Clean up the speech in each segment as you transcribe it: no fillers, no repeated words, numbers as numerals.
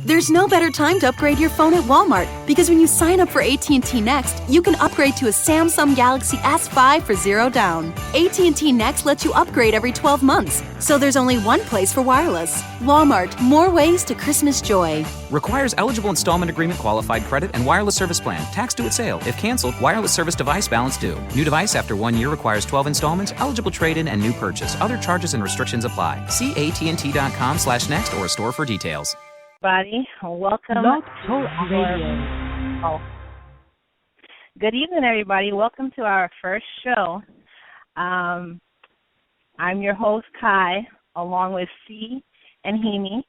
There's no better time to upgrade your phone at Walmart because when you sign up for AT&T Next, you can upgrade to a Samsung Galaxy S5 for $0 down. AT&T Next lets you upgrade every 12 months, so there's only one place for wireless. Walmart, more ways to Christmas joy. Requires eligible installment agreement qualified credit and wireless service plan. Tax due at sale. If canceled, wireless service device balance due. New device after 1 year requires 12 installments, eligible trade-in and new purchase. Other charges and restrictions apply. See AT&T.com/next or a store for details. Everybody, welcome Blog to Talk Radio. Good evening, everybody. Welcome to our first show. I'm your host, Kai, along with C and Hemi.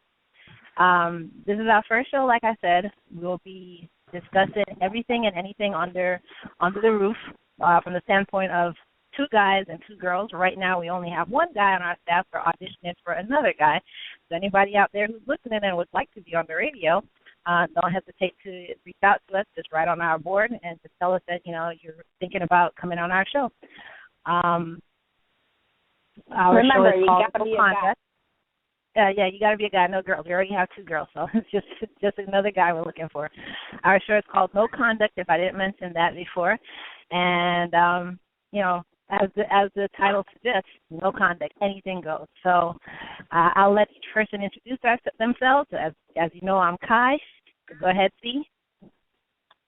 This is our first show. Like I said, we'll be discussing everything and anything under the roof from the standpoint of two guys and two girls. Right now, we only have one guy on our staff. We're auditioning for another guy. So anybody out there who's listening and would like to be on the radio, don't hesitate to reach out to us. Just write on our board and just tell us that, you're thinking about coming on our show. Our Remember, show is you called got to be a Conduct. Yeah, you got to be a guy, no girls. We already have two girls, so it's just another guy we're looking for. Our show is called No Conduct, if I didn't mention that before. And, as the title suggests, no conduct, anything goes. So I'll let each person introduce themselves. As you know, I'm Kai. Go ahead, C.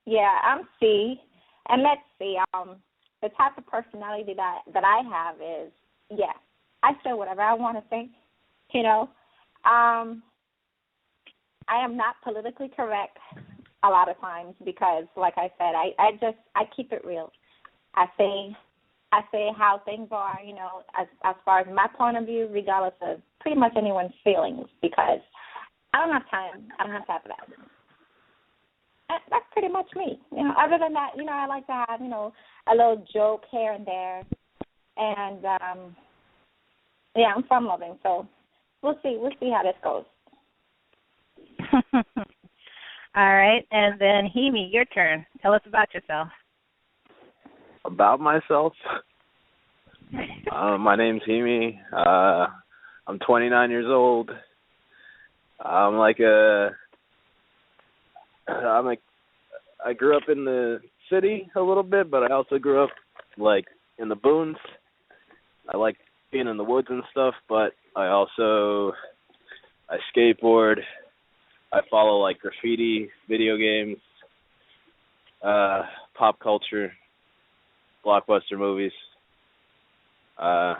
Yeah, I'm C. And let's see, the type of personality that I have is, I say whatever I want to say. I am not politically correct a lot of times because, like I said, I keep it real. I say how things are, as far as my point of view, regardless of pretty much anyone's feelings, because I don't have time. I don't have time for that. That's pretty much me. Other than that, I like to have, a little joke here and there. And, I'm fun loving, so we'll see how this goes. All right, and then Hemi, your turn. Tell us about yourself. About myself? My name's Hemi. I'm 29 years old. I grew up in the city a little bit, but I also grew up in the boons. I like being in the woods and stuff, but I skateboard. I follow graffiti, video games, pop culture, blockbuster movies,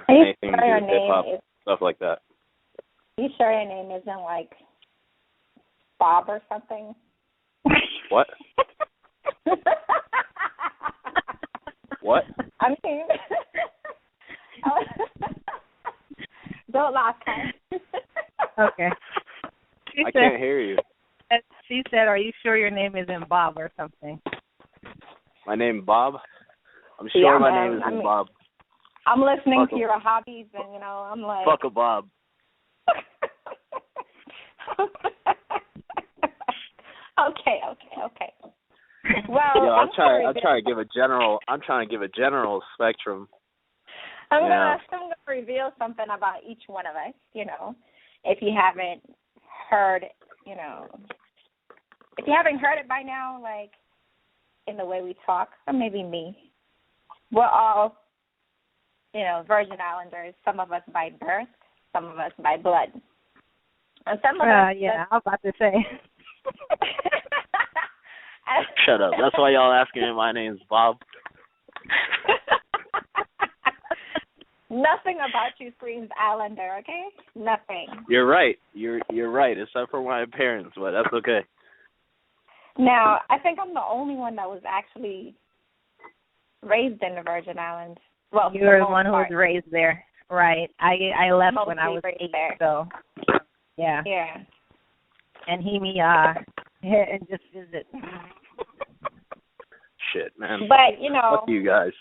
anything to do with hip-hop, stuff like that. You sure your name isn't Bob or something? What? What? I mean, don't laugh, Kai. Okay. I can't hear you. She said, are you sure your name isn't Bob or something? My name Bob? I'm sure my name isn't Bob. I'm listening to your hobbies, and, I'm like... Fuck a Bob. Okay. Well, I'm trying to give a general spectrum. I'm gonna reveal something about each one of us. If you haven't heard, if you haven't heard it by now, in the way we talk, or maybe me, we're all, Virgin Islanders. Some of us by birth, some of us by blood, and some of us. Yeah, I was about to say. Shut up. That's why y'all asking me my name's Bob. Nothing about you screams Islander, okay? Nothing. You're right. You're right, except for my parents, but that's okay. Now, I think I'm the only one that was actually raised in the Virgin Islands. Well, you were the one who was raised there, right? I left when I was 8, there. So yeah. Yeah. And Hemi and just visit. Shit, man. But fuck you guys.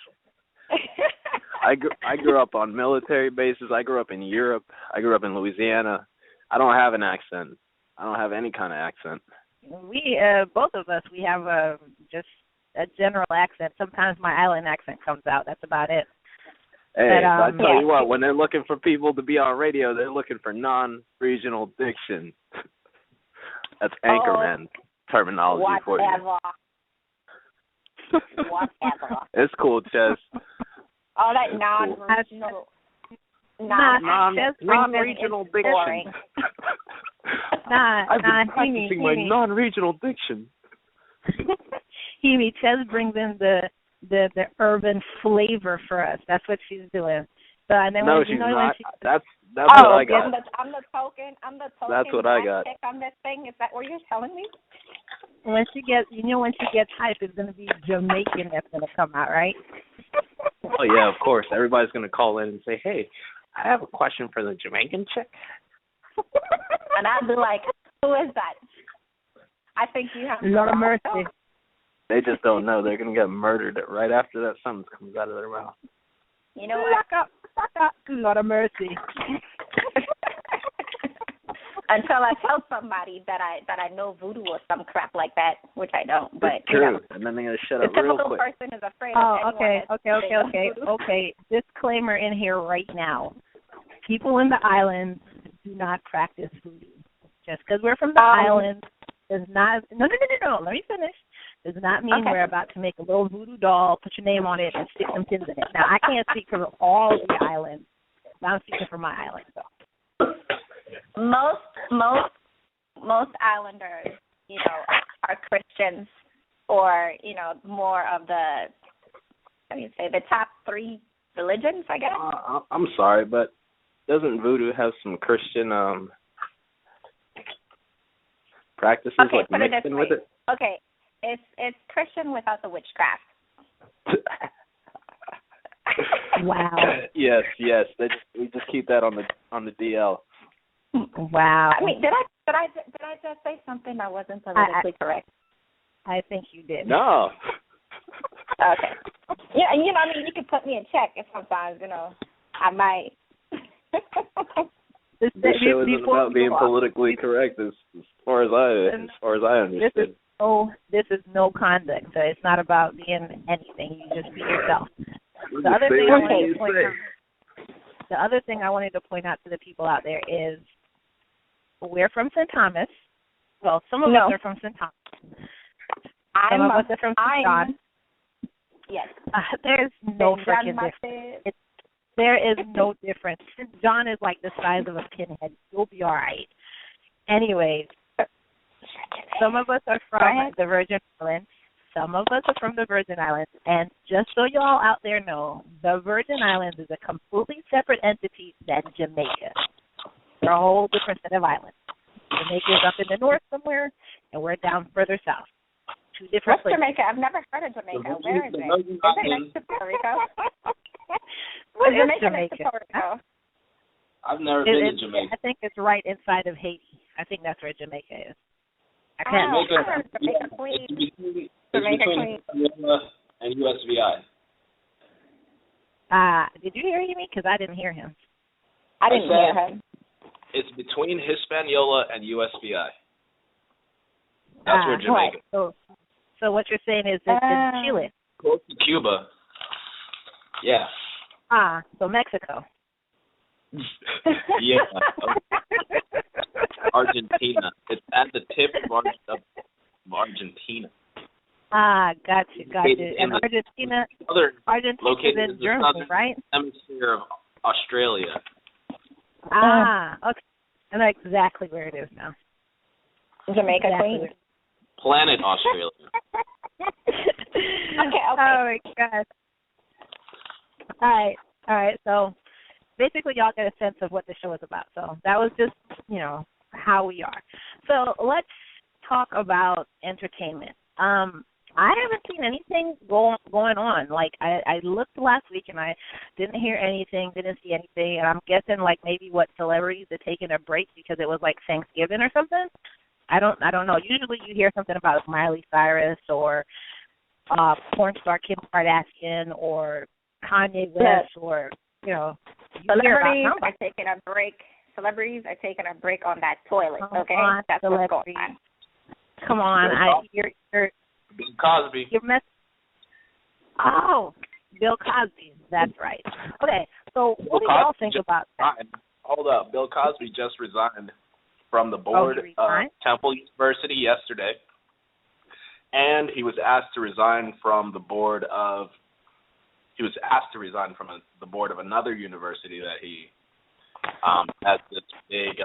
I grew up on military bases. I grew up in Europe. I grew up in Louisiana. I don't have an accent. I don't have any kind of accent. We, both of us, we have just a general accent. Sometimes my island accent comes out. That's about it. Hey, but, I tell you what, when they're looking for people to be on radio, they're looking for non-regional diction. That's Anchorman terminology for you. Whatever. It's cool, Chess. All that non-regional, non-regional diction. I've been practicing my non-regional diction. Hemi, Ches brings in the urban flavor for us. That's what she's doing. So, and then no, she's not. That's what I got. I'm the token. That's what I got. On this thing. Is that what you're telling me? When she gets hype, it's going to be Jamaican that's going to come out, right? Oh yeah, of course. Everybody's going to call in and say, "Hey, I have a question for the Jamaican chick." And I'll be like, "Who is that?" I think you have Lord of mercy. They just don't know. They're going to get murdered right after that sentence comes out of their mouth. You know what? Suck up. Lord of mercy. Until I tell somebody that I know voodoo or some crap like that, which I don't. But it's true. And then they're going to shut up real quick. The typical person is afraid of anyone. Okay. Disclaimer in here right now. People in the islands do not practice voodoo. Just because we're from the islands does not. No. Let me finish. Does not mean we're about to make a little voodoo doll, put your name on it, and stick some pins in it. Now, I can't speak for all of the islands. I'm speaking for my island, so. Most islanders, are Christians, or more of the top 3 religions, I guess. I'm sorry, but doesn't voodoo have some Christian practices mixed in with it? Okay, it's Christian without the witchcraft. Wow. Yes. We just keep that on the DL. Wow. I mean, did I just say something that wasn't politically correct? I think you did. No. Okay. Yeah, and you can put me in check if sometimes, I might. This show isn't about being politically correct as far as I understood. This is no conduct. So it's not about being anything. You just be yourself. The other thing I wanted to point out to the people out there is we're from St. Thomas. Well, some of us are from St. Thomas. Some of us are from St. John. Yes. There's no freaking difference. There is no difference. St. John is like the size of a pinhead. You'll be all right. Anyways, some of us are from the Virgin Islands. Some of us are from the Virgin Islands. And just so you all out there know, the Virgin Islands is a completely separate entity than Jamaica. They're a whole different set of islands. Jamaica is up in the north somewhere, and we're down further south. 2 different places. Jamaica? I've never heard of Jamaica. Where is it? Is it next to Puerto Rico? What is Jamaica Jamaica? next to Puerto Rico? I've never been to Jamaica. I think it's right inside of Haiti. I think that's where Jamaica is. I can't. Jamaica Queen. Jamaica Queen and USVI. Did you hear me? Because I didn't hear him. I didn't hear him. It's between Hispaniola and USVI. That's where Jamaica. So what you're saying is it's in Chile. Close to Cuba. Yeah. So Mexico. Yeah. Argentina. It's at the tip of Argentina. Gotcha. And Argentina is in Germany, right? Hemisphere of Australia. Okay. I know exactly where it is now. Jamaica Queen. Planet Australia. Okay. Oh my gosh. All right. So basically, y'all get a sense of what the show is about. So that was just, how we are. So let's talk about entertainment. I haven't seen anything going on. Like, I looked last week and I didn't hear anything, didn't see anything, and I'm guessing like maybe celebrities are taking a break because it was like Thanksgiving or something. I don't know. Usually you hear something about Miley Cyrus or porn star Kim Kardashian or Kanye West or celebrities are taking a break. Celebrities are taking a break on that toilet. Okay, that's what's going on. Come on, you're Bill Cosby. Bill Cosby. That's right. Okay, so what do y'all think about that? Hold up. Bill Cosby just resigned from the board he of resigned? Temple University yesterday, and he was asked to resign from the board of another university that he has this big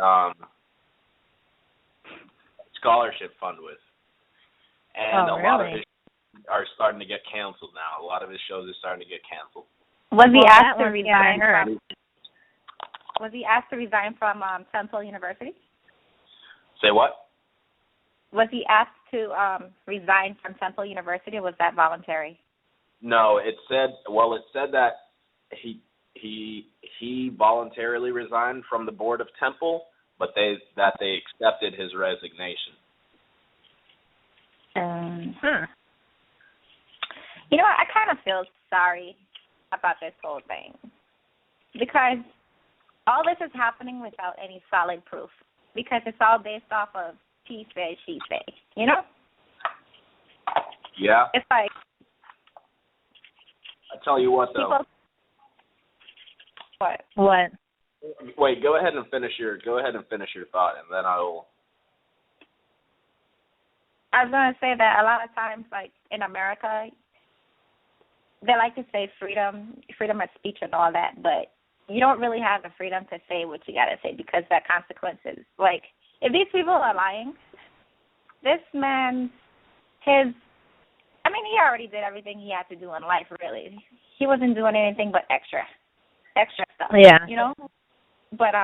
scholarship fund with. And a lot of his shows are starting to get canceled now. A lot of his shows are starting to get canceled. Was he Well, asked that to one, yeah, I resign heard. from? Was he asked to resign from Temple University? Say what? Was he asked to resign from Temple University, or was that voluntary? No, it said that he voluntarily resigned from the board of Temple, but they accepted his resignation. You know, I kind of feel sorry about this whole thing because all this is happening without any solid proof because it's all based off of he say, she say, you know? Yeah. It's like I tell you what, though. What? Wait, go ahead and finish your thought, and then I will. I was going to say that a lot of times, like in America, they like to say freedom of speech and all that, but you don't really have the freedom to say what you got to say because there are consequences. Like, if these people are lying, this man, he already did everything he had to do in life, really. He wasn't doing anything but extra stuff. Yeah. You know? But,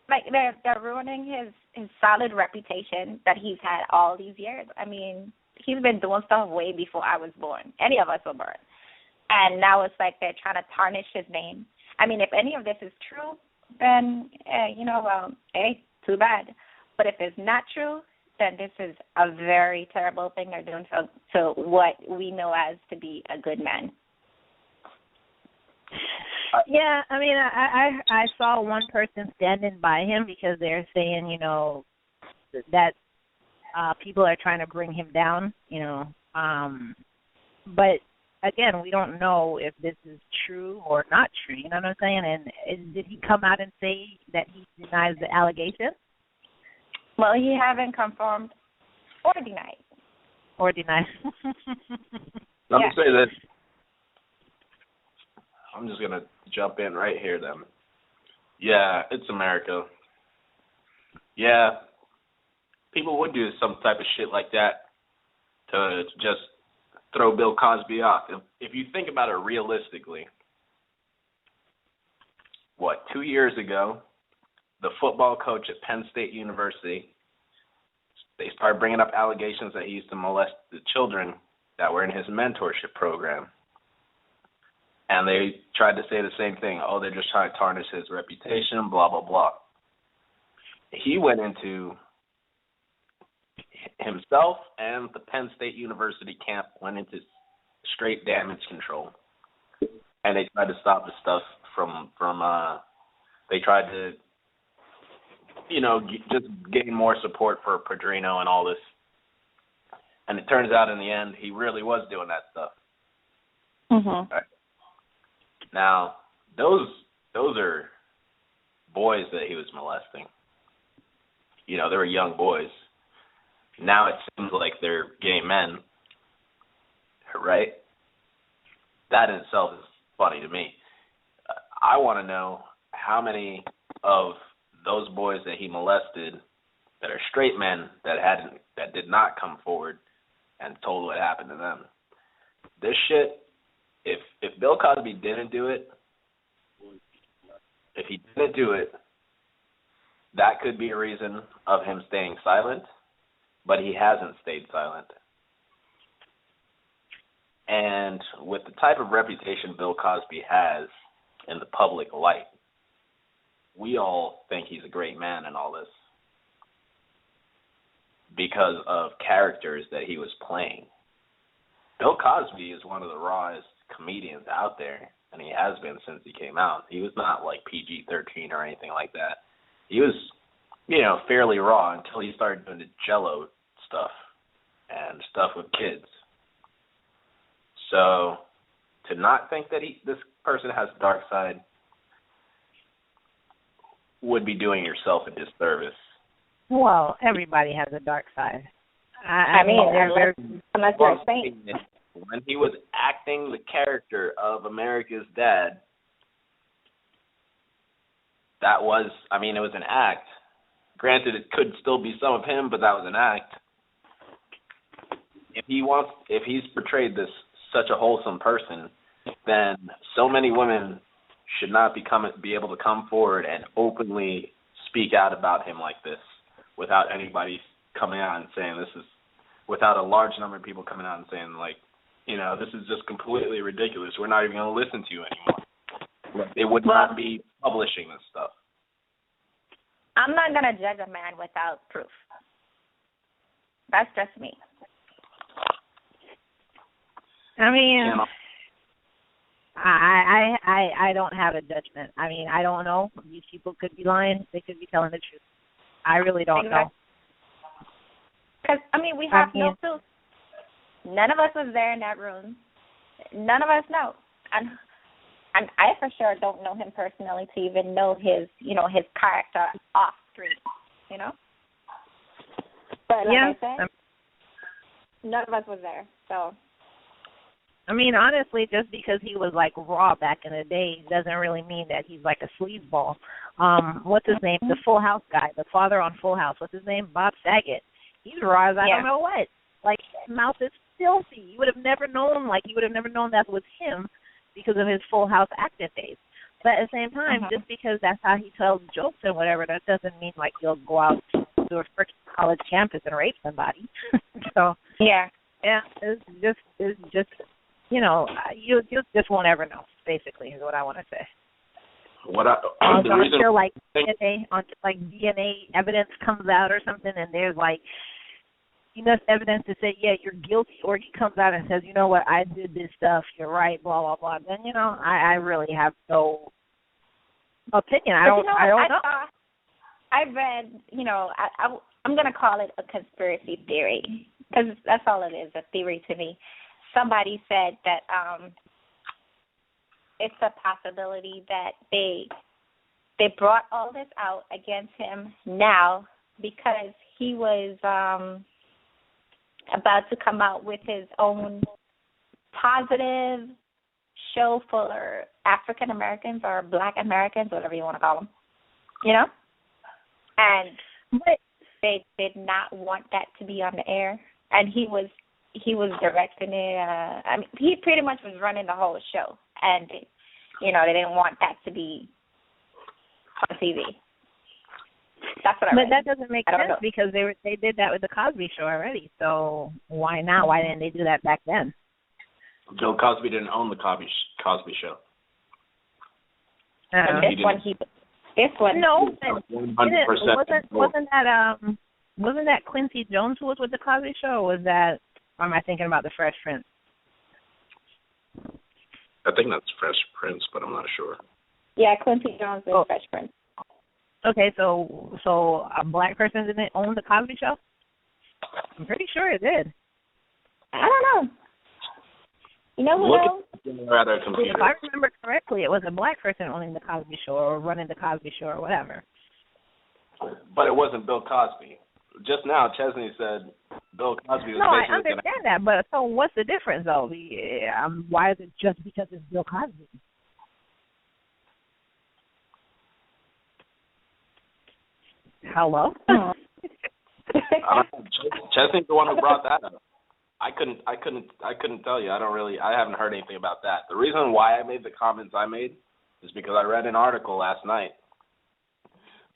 like, they're ruining his solid reputation that he's had all these years. I mean, he's been doing stuff way before I was born. Any of us were born. And now it's like they're trying to tarnish his name. I mean, if any of this is true, then, hey, too bad. But if it's not true, then this is a very terrible thing they're doing to what we know as to be a good man. Yeah, I mean, I saw one person standing by him because they're saying, you know, that people are trying to bring him down, you know. But, again, we don't know if this is true or not true, you know what I'm saying? And did he come out and say that he denies the allegation? Well, he haven't confirmed or denied. Or denied. Let me say this. I'm just going to jump in right here then. Yeah, it's America. Yeah, people would do some type of shit like that to just throw Bill Cosby off. If you think about it realistically, 2 years ago, the football coach at Penn State University, they started bringing up allegations that he used to molest the children that were in his mentorship program. And they tried to say the same thing. Oh, they're just trying to tarnish his reputation, blah, blah, blah. He went into himself and the Penn State University camp went into straight damage control. And they tried to stop the stuff from they tried to, just gain more support for Padrino and all this. And it turns out in the end, he really was doing that stuff. Mm-hmm. Right. Now, those are boys that he was molesting. They were young boys. Now it seems like they're gay men, right? That in itself is funny to me. I want to know how many of those boys that he molested that are straight men that did not come forward and told what happened to them. This shit, if Bill Cosby didn't do it, that could be a reason of him staying silent, but he hasn't stayed silent. And with the type of reputation Bill Cosby has in the public light, we all think he's a great man and all this because of characters that he was playing. Bill Cosby is one of the rawest comedians out there, and he has been since he came out. He was not like PG-13 or anything like that. He was, fairly raw until he started doing the Jello stuff and stuff with kids. So to not think that this person has a dark side, would be doing yourself a disservice. Well, everybody has a dark side. I mean, unless you're a saint. When he was acting the character of America's Dad, that was, I mean, it was an act. Granted, it could still be some of him, but that was an act. If he's portrayed this such a wholesome person, then so many women should not be able to come forward and openly speak out about him like this without anybody coming out and saying this is, without a large number of people coming out and saying, like, you know, this is just completely ridiculous. We're not even going to listen to you anymore. They would not be publishing this stuff. I'm not going to judge a man without proof. That's just me. I mean, You know? I don't have a judgment. I mean, I don't know. These people could be lying. They could be telling the truth. I really don't know. Because, I mean, we have no proof. None of us was there in that room. None of us know. And I for sure don't know him personally to even know his, you know, his character off screen, you know? But like I said, none of us was there, so. I mean, honestly, just because he was, like, raw back in the day doesn't really mean that he's, like, a sleazeball. What's his name? The Full House guy, the father on Full House. What's his name? Bob Saget. He's raw as I don't know what. Like, his mouth is filthy. You would have never known, that was him because of his Full House acting days. But at the same time, just because that's how he tells jokes and whatever, that doesn't mean, like, he'll go out to a freaking college campus and rape somebody. So, it's just you know, you just won't ever know, basically, is what I want to say. Until, like, DNA evidence comes out or something, and there's, like, enough evidence to say, yeah, you're guilty, or he comes out and says, you know what, I did this stuff, you're right, blah, blah, blah, then, you know, I really have no opinion. I don't know. I read, you know, I'm going to call it a conspiracy theory, because that's all it is, a theory to me. Somebody said that it's a possibility that they brought all this out against him now because he was about to come out with his own positive show for African Americans or Black Americans, whatever you want to call them, you know? And they did not want that to be on the air, and he was directing it. I mean, he pretty much was running the whole show, and you know they didn't want that to be on TV. That's what I read. But that doesn't make sense because they did that with the Cosby Show already. So why not? Why didn't they do that back then? Bill Cosby didn't own the Cosby Show. This one. No, 100%. Wasn't that Quincy Jones who was with the Cosby Show? Or was that? Or am I thinking about the Fresh Prince? I think that's Fresh Prince, but I'm not sure. Yeah, Quincy Jones is Fresh Prince. Okay, so a black person didn't own the Cosby Show? I'm pretty sure it did. I don't know. You know who knows? If I remember correctly, it was a black person owning the Cosby Show or running the Cosby Show or whatever. But it wasn't Bill Cosby. Just now, Chesney said Bill Cosby was I understand that, but so what's the difference, though? Why is it just because it's Bill Cosby? Hello? Chesney's the one who brought that up. I couldn't tell you. I haven't heard anything about that. The reason why I made the comments I made is because I read an article last night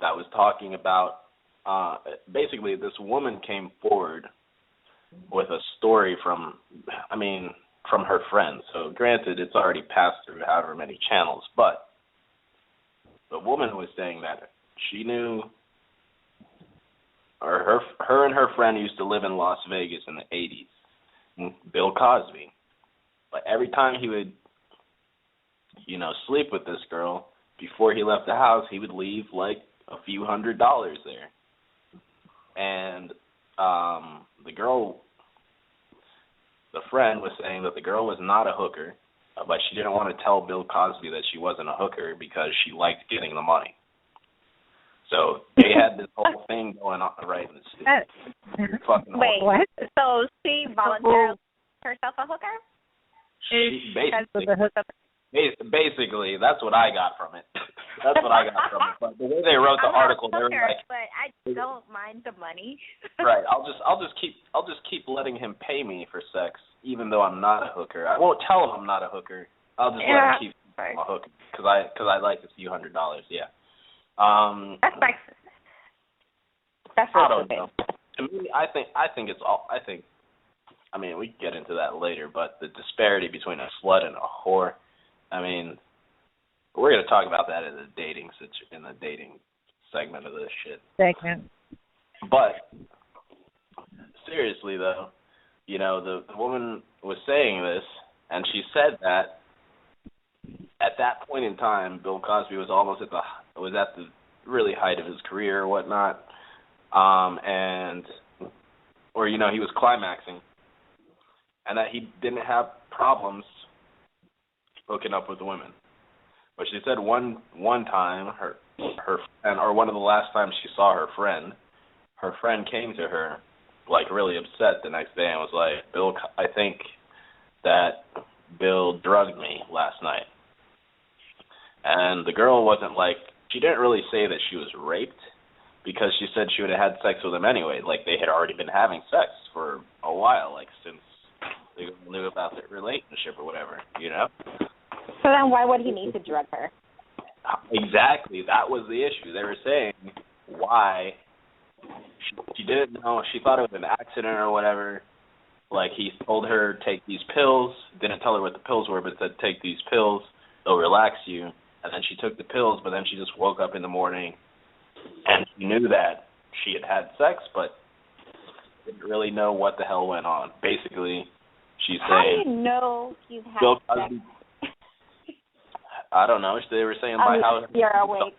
that was talking about basically this woman came forward with a story from her friend. So granted, it's already passed through however many channels, but the woman was saying that she knew, or her and her friend used to live in Las Vegas in the 80s, Bill Cosby. But every time he would, sleep with this girl, before he left the house, he would leave like a few $100s there. And the friend was saying that the girl was not a hooker, but she didn't want to tell Bill Cosby that she wasn't a hooker because she liked getting the money. So they had this whole thing going on right in the fucking Wait, what? So she voluntarily herself a hooker? She basically, The hookup. basically, that's what I got from it. That's what I got from it. But the way they wrote the article, they were like, but I don't mind the money. right. I'll just keep letting him pay me for sex, even though I'm not a hooker. I won't tell him I'm not a hooker. I'll just let him keep a hooker because I like a few $100s. Yeah. That's sexist. That's I don't know. To me, I think it's all. I mean, we can get into that later, but the disparity between a slut and a whore. I mean, we're gonna talk about that in the dating segment of this shit. Segment. But seriously, though, you know, the woman was saying this, and she said that at that point in time, Bill Cosby was almost at the really height of his career or whatnot, or you know, he was climaxing, and that he didn't have problems hooking up with women. But she said one time her friend, or one of the last times she saw her friend came to her like really upset the next day and was like, "Bill, I think that Bill drugged me last night." And the girl wasn't like, she didn't really say that she was raped, because she said she would have had sex with him anyway. Like, they had already been having sex for a while, like since they knew about their relationship or whatever, you know? So then why would he need to drug her? Exactly. That was the issue. They were saying why she didn't know. She thought it was an accident or whatever. Like, he told her, take these pills. Didn't tell her what the pills were, but said, take these pills. They'll relax you. And then she took the pills, but then she just woke up in the morning and she knew that she had sex, but didn't really know what the hell went on. Basically, she's saying... How do you know you've had Bill sex? Cosby, I don't know. They were saying by how you're awake.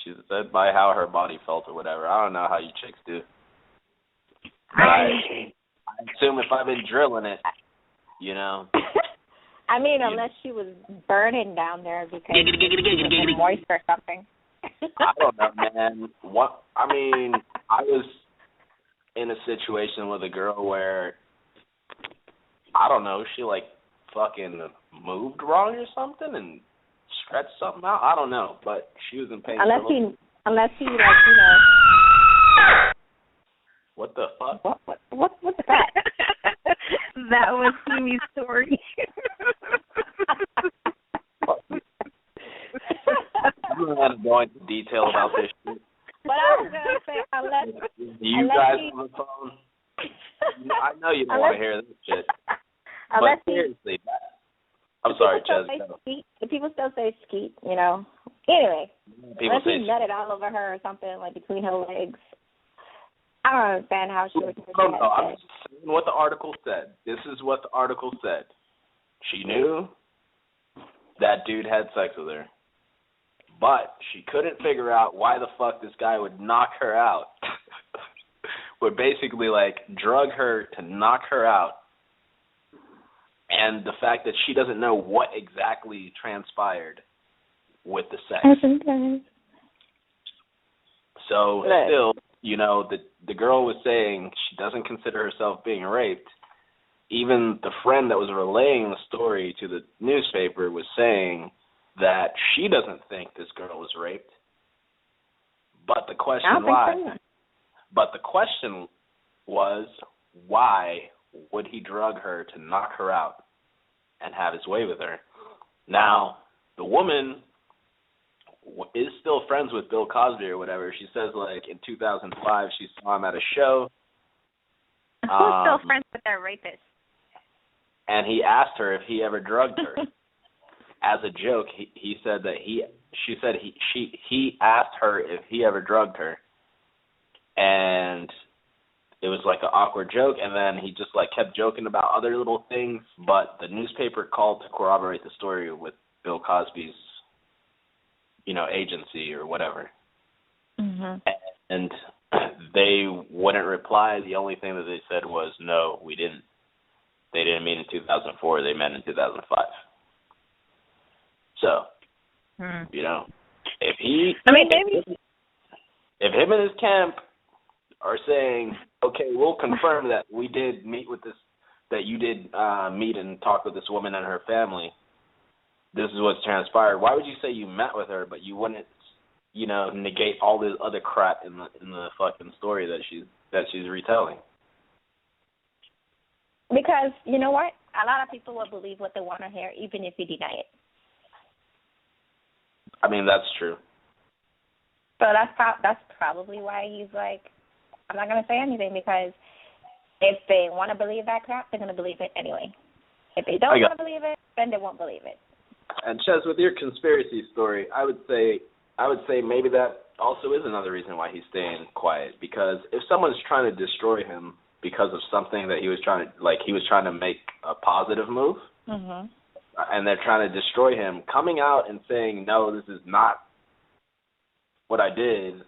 She said by how her body felt or whatever. I don't know how you chicks do. But I assume if I've been drilling it, you know... I mean, unless she was burning down there because she was moist or something. I don't know, man. I was in a situation with a girl where, I don't know, she like fucking moved wrong or something and stretched something out. I don't know, but she was in pain. Unless he like, you know. What the fuck? What's that? That was Simi's story. I'm not going to go into detail about this shit. But I was going to say, unless... You guys on the phone? I know you don't want to hear this shit. But seriously, I'm sorry, Chaz. The people still say skeet, you know. Anyway, unless he nutted all over her or something, like between her legs. I don't understand how she would do that. No, I'm just saying what the article said. This is what the article said. She knew that dude had sex with her, but she couldn't figure out why the fuck this guy would knock her out. Would basically, like, drug her to knock her out. And the fact that she doesn't know what exactly transpired with the sex. So, still, you know, the girl was saying she doesn't consider herself being raped. Even the friend that was relaying the story to the newspaper was saying that she doesn't think this girl was raped. But the question was, why would he drug her to knock her out and have his way with her? Now, the woman is still friends with Bill Cosby or whatever. She says, like, in 2005, she saw him at a show. Who's still friends with their rapist? And he asked her if he ever drugged her. As a joke, he said that he asked her if he ever drugged her. And it was like an awkward joke, and then he just like kept joking about other little things, but the newspaper called to corroborate the story with Bill Cosby's, you know, agency or whatever. Mm-hmm. And they wouldn't reply. The only thing that they said was, no, we didn't. They didn't mean in 2004. They meant in 2005. So, you know, If he, maybe. If him and his camp are saying, okay, we'll confirm that we did meet with this, that you did meet and talk with this woman and her family. This is what's transpired. Why would you say you met with her, but you wouldn't, negate all this other crap in the fucking story that she's retelling? Because you know what? A lot of people will believe what they want to hear, even if you deny it. I mean, that's true. So that's probably why he's like, I'm not going to say anything, because if they want to believe that crap, they're going to believe it anyway. If they don't want to believe it, then they won't believe it. And Ches, with your conspiracy story, I would say maybe that also is another reason why he's staying quiet. Because if someone's trying to destroy him because of something that he was trying to make a positive move, and they're trying to destroy him, coming out and saying, no, this is not what I did,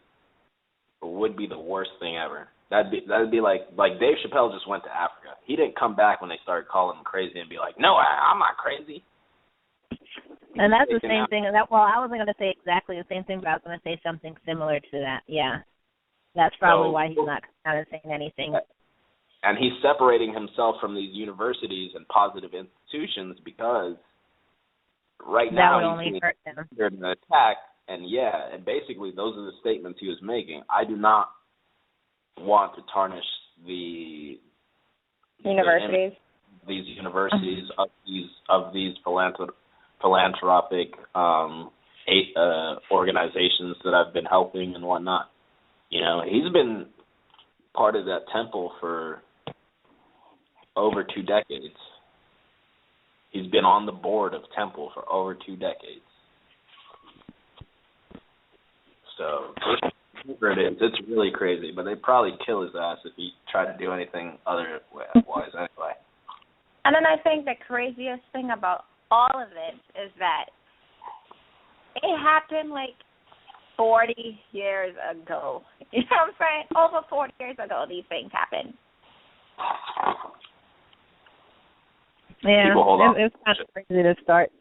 would be the worst thing ever. That'd be like Dave Chappelle just went to Africa. He didn't come back when they started calling him crazy and be like, no, I'm not crazy. And that's the same thing. I wasn't going to say exactly the same thing, but I was going to say something similar to that. Yeah. That's probably why he's not kind of saying anything. And he's separating himself from these universities and positive institutions because right now he's under an attack. And basically those are the statements he was making. I do not want to tarnish the universities. These universities of these philanthropic organizations that I've been helping and whatnot. He's been part of that temple for over 2 decades. He's been on the board of Temple for over 2 decades. So whatever it is, it's really crazy. But they'd probably kill his ass if he tried to do anything otherwise anyway. And then I think the craziest thing about all of this is that it happened like 40 years ago. You know what I'm saying? Over 40 years ago, these things happened. Yeah, it's kind of crazy to start.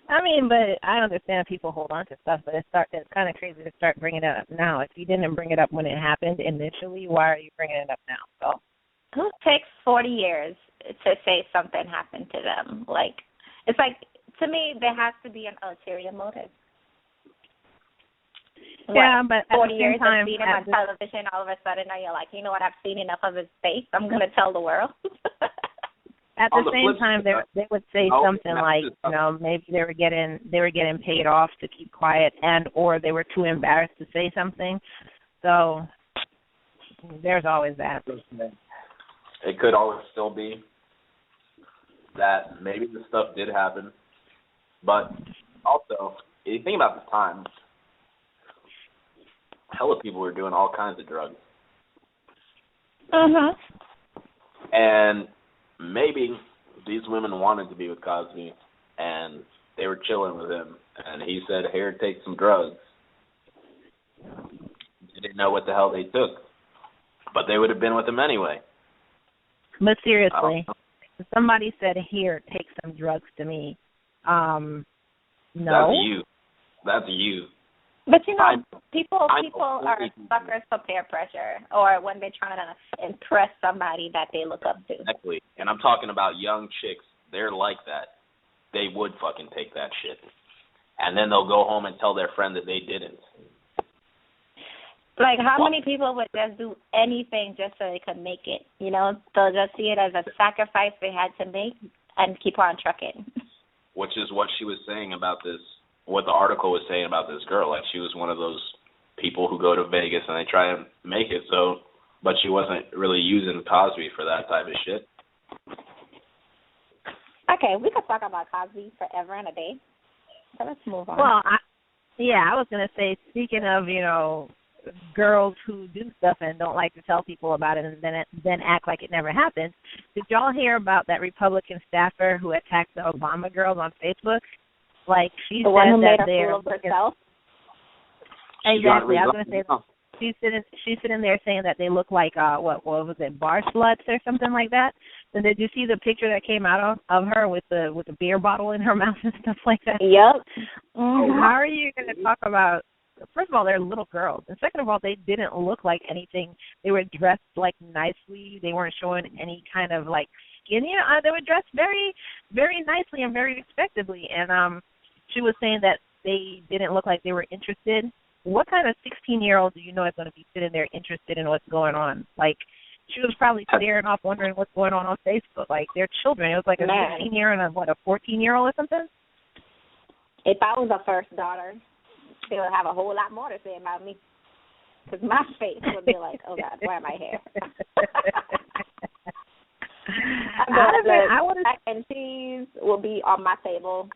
I mean, but I understand people hold on to stuff, but it's kind of crazy to start bringing it up now. If you didn't bring it up when it happened initially, why are you bringing it up now? So, who takes 40 years to say something happened to them? Like, it's like, to me, there has to be an ulterior motive. Yeah, but at 40 the years same time, of seeing him on television, all of a sudden now you're like, you know what, I've seen enough of his face. I'm going to tell the world. At the same time, they would say something like, maybe they were getting paid off to keep quiet, or they were too embarrassed to say something. So there's always that. It could always still be that maybe the stuff did happen, but also, if you think about the time, hella people were doing all kinds of drugs. And maybe these women wanted to be with Cosby, and they were chilling with him, and he said, here, take some drugs. They didn't know what the hell they took, but they would have been with him anyway. But seriously, if somebody said, here, take some drugs to me, no. That's you. But, people are suckers for peer pressure, or when they're trying to impress somebody that they look up to. Exactly. And I'm talking about young chicks. They're like that. They would fucking take that shit. And then they'll go home and tell their friend that they didn't. Like, how many people would just do anything just so they could make it? They'll just see it as a sacrifice they had to make and keep on trucking. Which is what she was saying about this. What the article was saying about this girl, like she was one of those people who go to Vegas and they try and make it, but she wasn't really using Cosby for that type of shit. Okay, we could talk about Cosby forever and a day, so let's move on. Well, I was going to say, speaking of, girls who do stuff and don't like to tell people about it and then act like it never happened, did y'all hear about that Republican staffer who attacked the Obama girls on Facebook? Like, she said that they're herself. Exactly. I was going to say she's sitting there saying that they look like what was it, bar sluts or something like that. And did you see the picture that came out of her with the beer bottle in her mouth and stuff like that? Yep. How are you going to talk about first of all, they're little girls, and second of all, they didn't look like anything. They were dressed like nicely. They weren't showing any kind of like skin. You know, they were dressed very, very nicely and very respectably. And she was saying that they didn't look like they were interested. What kind of 16-year-old do you know is going to be sitting there interested in what's going on? Like, she was probably staring off, wondering what's going on Facebook. Like, they're children. It was like a 16-year and a 14-year-old or something. If I was a first daughter, they would have a whole lot more to say about me. Because my face would be like, oh, God, why am I here? Mac and cheese will be on my table.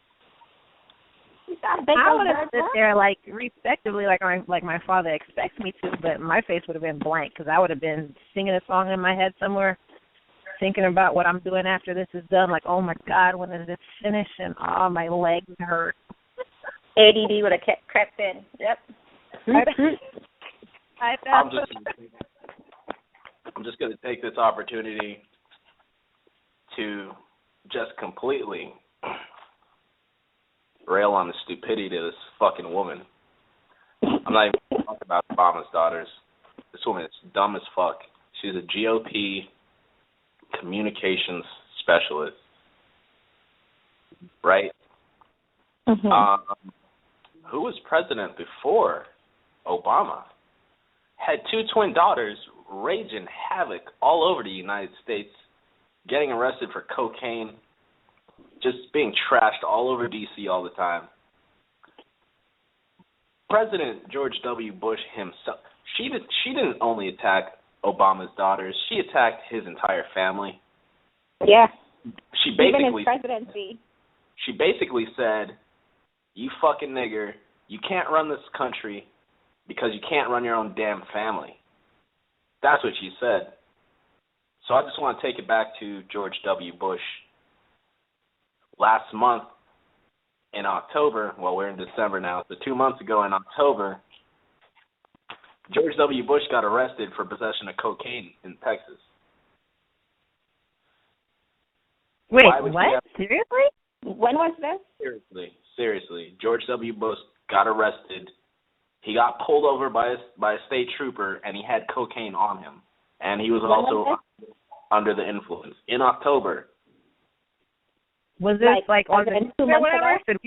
I would have sit there, like, respectively, like my father expects me to, but my face would have been blank because I would have been singing a song in my head somewhere, thinking about what I'm doing after this is done. Like, oh, my God, when is this finished? And, oh, my legs hurt. ADD would have crept in. Yep. I'm just going to take this opportunity to just completely rail on the stupidity of this fucking woman. I'm not even going to talk about Obama's daughters. This woman is dumb as fuck. She's a GOP communications specialist, right? Mm-hmm. Who was president before Obama? Had two twin daughters raging havoc all over the United States, getting arrested for cocaine, just being trashed all over D.C. all the time. President George W. Bush himself, she didn't only attack Obama's daughters, she attacked his entire family. Yeah. Even his presidency. She basically said, you fucking nigger, you can't run this country because you can't run your own damn family. That's what she said. So I just want to take it back to George W. Bush. Last month in October, well, we're in December now, so 2 months ago in October, George W. Bush got arrested for possession of cocaine in Texas. Wait, what? Seriously? When was this? Seriously. George W. Bush got arrested. He got pulled over by a state trooper, and he had cocaine on him. And he was also under the influence. In October. Was this like on the 2 months ago? Should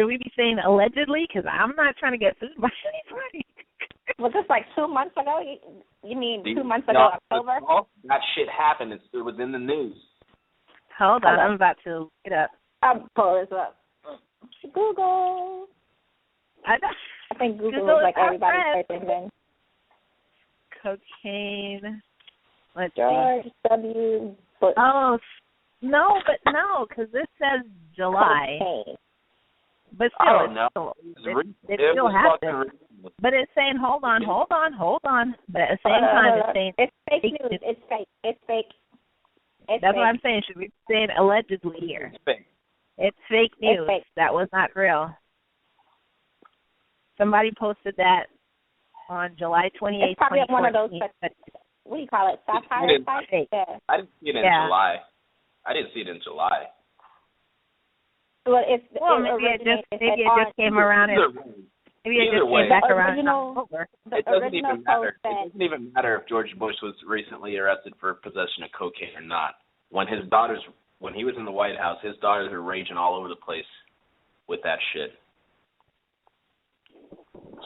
we be saying allegedly? Because I'm not trying to get sued by anybody. Was this like 2 months ago? You mean 2 months ago, October? That shit happened. It was in the news. Hold on, I'm about to look it up. I'll pull this up. Google. I think Google is like everybody's searching thing. Cocaine. Let's George see. W. Bush. Oh, no, because this says July. Cocaine. But still, it still happened. But it's saying, hold on. But at the same time, it's saying it's fake news. It's fake. It's fake. That's what I'm saying. Should we be saying allegedly here? It's fake. It's fake news. It's fake. That was not real. Somebody posted that on July 28th, It's probably 2014. one of those, what do you call it, satire type? Yeah. I didn't see it in July. I didn't see it in July. Well, maybe it just came around. Maybe it just came back around in October. It doesn't even matter. It doesn't even matter if George Bush was recently arrested for possession of cocaine or not. When he was in the White House, his daughters were raging all over the place with that shit.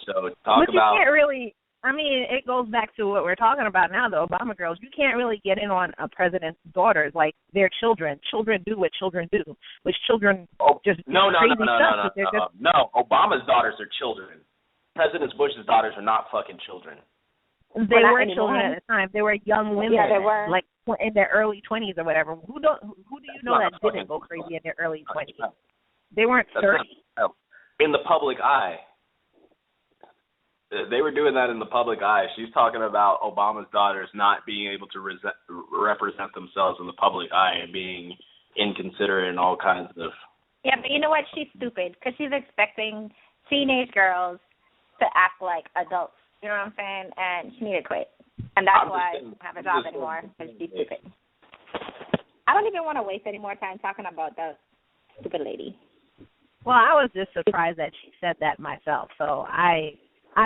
So but you can't really. I mean, it goes back to what we're talking about now, the Obama girls. You can't really get in on a president's daughters like they're children. Children do what children do, which children just no. Just... No, Obama's daughters are children. President Bush's daughters are not fucking children. They were children at the time. They were young women. Yeah, they were. Like in their early 20s or whatever. Who do you know that didn't go crazy in their early 20s? They weren't 30. In the public eye. They were doing that in the public eye. She's talking about Obama's daughters not being able to represent themselves in the public eye and being inconsiderate and all kinds of... Yeah, but you know what? She's stupid because she's expecting teenage girls to act like adults. You know what I'm saying? And she need to quit. And that's why I don't have a job anymore, because she's stupid. I don't even want to waste any more time talking about that stupid lady. Well, I was just surprised that she said that myself. So I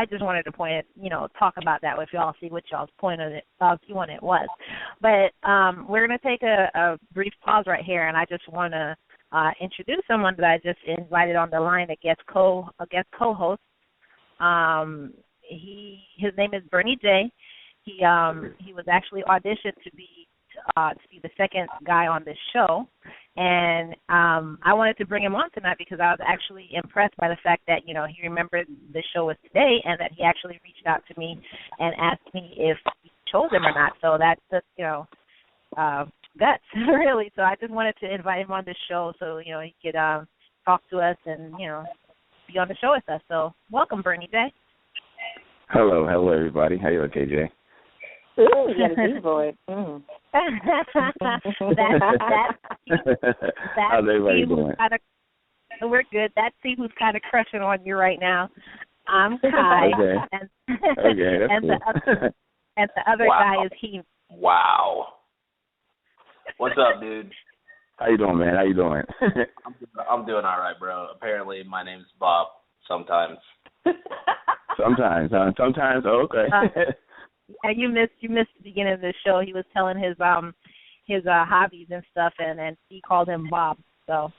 just wanted to talk about that with y'all, see what y'all's point of view on it was. But we're going to take a brief pause right here, and I just want to introduce someone that I just invited on the line, a guest co-host. His name is Bernie J. He was actually auditioned to be the second guy on this show, and I wanted to bring him on tonight because I was actually impressed by the fact that he remembered the show was today, and that he actually reached out to me and asked me if he chose him or not. So that's just guts, really. So I just wanted to invite him on the show so he could talk to us and be on the show with us. So welcome, Bernie J. Hello, everybody. How you doing, KJ? Ooh, you got a deep voice. How's everybody doing? We're good. That's see who's kind of crushing on you right now. I'm Kai. Okay. Okay, that's and cool. The other guy is he. Wow. What's up, dude? How you doing, man? How you doing? I'm doing all right, bro. Apparently, my name's Bob. Sometimes. Sometimes, huh? Sometimes. Oh, okay. And you missed the beginning of the show. He was telling his hobbies and stuff, and he called him Bob. So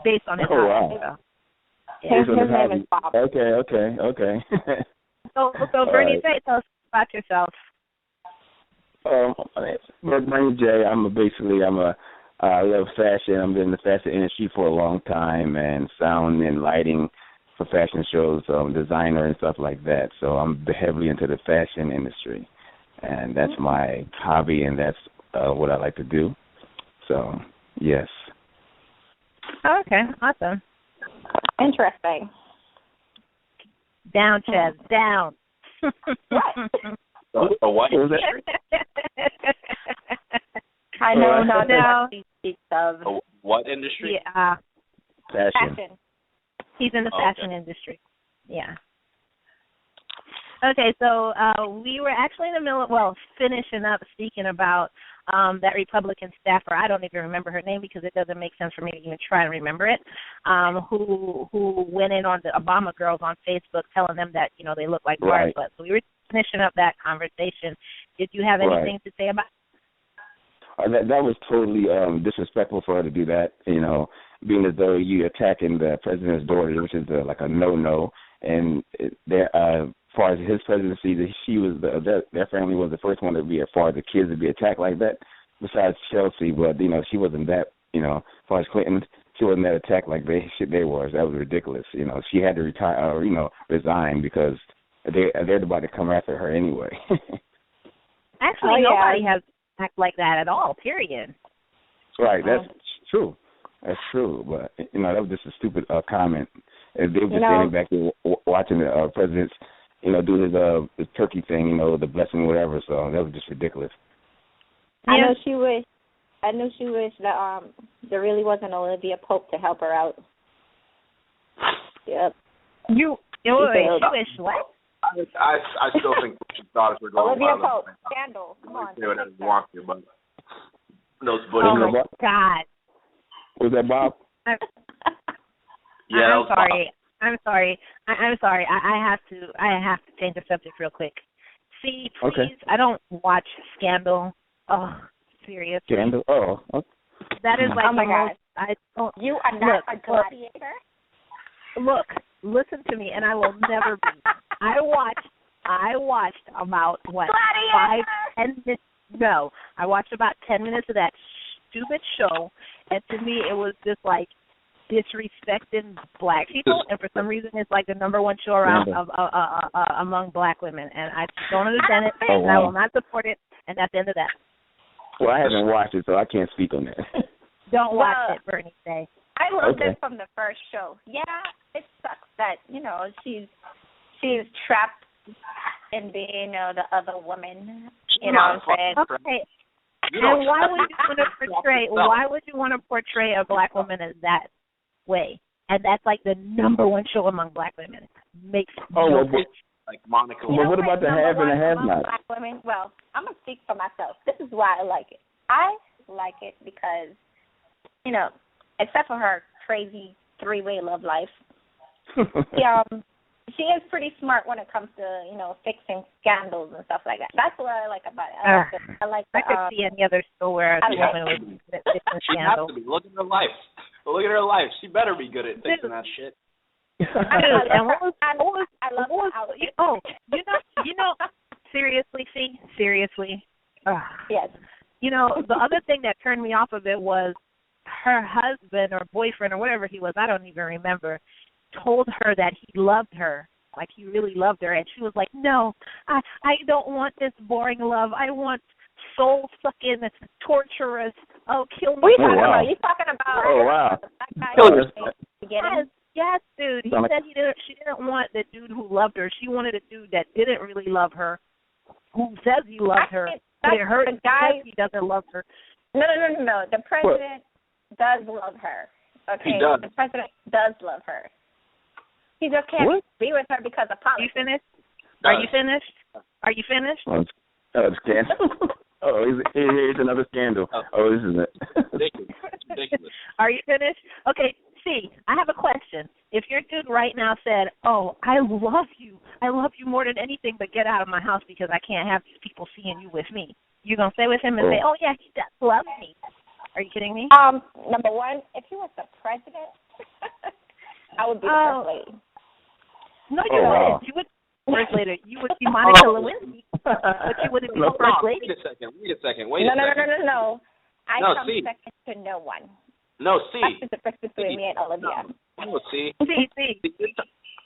based on his hobbies. Wow. So. Yeah. His name is Bob. Okay. So Bernie, tell us about yourself. My name is Jay. I love fashion. I've been in the fashion industry for a long time, and sound and lighting for fashion shows, designer and stuff like that. So I'm heavily into the fashion industry, and that's my hobby, and that's what I like to do. So, yes. Okay, awesome. Interesting. Down, Chaz, down. A what industry? I know not what he speaks of. A what industry? Yeah. Fashion. He's in the fashion industry. Yeah. Okay, so we were actually in the middle of, finishing up speaking about that Republican staffer. I don't even remember her name because it doesn't make sense for me to even try to remember it, who went in on the Obama girls on Facebook telling them that, they look like bars. But so we were finishing up that conversation. Did you have anything to say about it? That was totally disrespectful for her to do that, being as though you attacking the president's daughter, which is like a no-no. And as far as his presidency, their family was the first one to be, as far as the kids to be attacked like that, besides Chelsea. But, she wasn't that, as far as Clinton, she wasn't that attacked like they was. That was ridiculous. She had to retire, resign because they're about to come after her anyway. Actually, nobody has act like that at all, period. Right, that's true. That's true, but, that was just a stupid comment. If they were just standing back there watching the president's, do his turkey thing, the blessing, whatever, so that was just ridiculous. I know she wished that there really wasn't Olivia Pope to help her out. Yep. She wished what? I still think she thought us were going Olivia Pope, scandal. Come on. Say whatever you want to, but those Oh, my God. Was that Bob? Yeah, I'm sorry. I'm sorry. I have to change the subject real quick. See, please, okay. I don't watch Scandal. Oh, seriously. Scandal? Oh. Okay. That is like oh my God. I don't. You are not a gladiator? Look, listen to me, and I will never be. I watched about, 5-10 minutes. No, I watched about 10 minutes of that stupid show, and to me it was just like disrespecting black people, and for some reason it's like the number one show around among black women, and I don't understand it, and I will not support it, and that's the end of that. Well, I haven't watched it, so I can't speak on that. Don't watch it, Bernie say. I loved it from the first show. Yeah, it sucks that, she's trapped in being the other woman. You know what I'm saying? Okay. And why would you want to portray a black woman as that way? And that's like the number one show among black women. Makes no sense. Like Monica. Well, what about the have and the have-not? Black women? Well, I'm gonna speak for myself. This is why I like it. I like it because, except for her crazy three-way love life. She is pretty smart when it comes to, fixing scandals and stuff like that. That's what I like about it. I could see any other show where a woman was fixing scandals. She has to be. Look at her life. Look at her life. She better be good at fixing that shit. Seriously. Yes. The other thing that turned me off of it was her husband or boyfriend or whatever he was, I don't even remember, told her that he loved her, like he really loved her, and she was like, no, I don't want this boring love. I want soul-sucking, torturous, kill me. What are you talking about? Oh, wow. Yes, dude. He said she didn't want the dude who loved her. She wanted a dude that didn't really love her, who says he loved her, but it hurt him because he doesn't love her. No. The president does love her. Okay, he does. The president does love her. He just can't be with her because of politics. Are you finished? Are you finished? Scandal. Here's another scandal. This is it. Ridiculous. Are you finished? Okay, see, I have a question. If your dude right now said, I love you more than anything, but get out of my house because I can't have these people seeing you with me, you going to stay with him and say, yeah, he does love me? Are you kidding me? Number one, if he was the president, I would be the first lady. No, you wouldn't. You would first lady. You would be Monica Lewinsky, but you wouldn't be the first lady. Wait a second. No. I come second to no one. No, see. That's the difference between me and Olivia. No, see. See.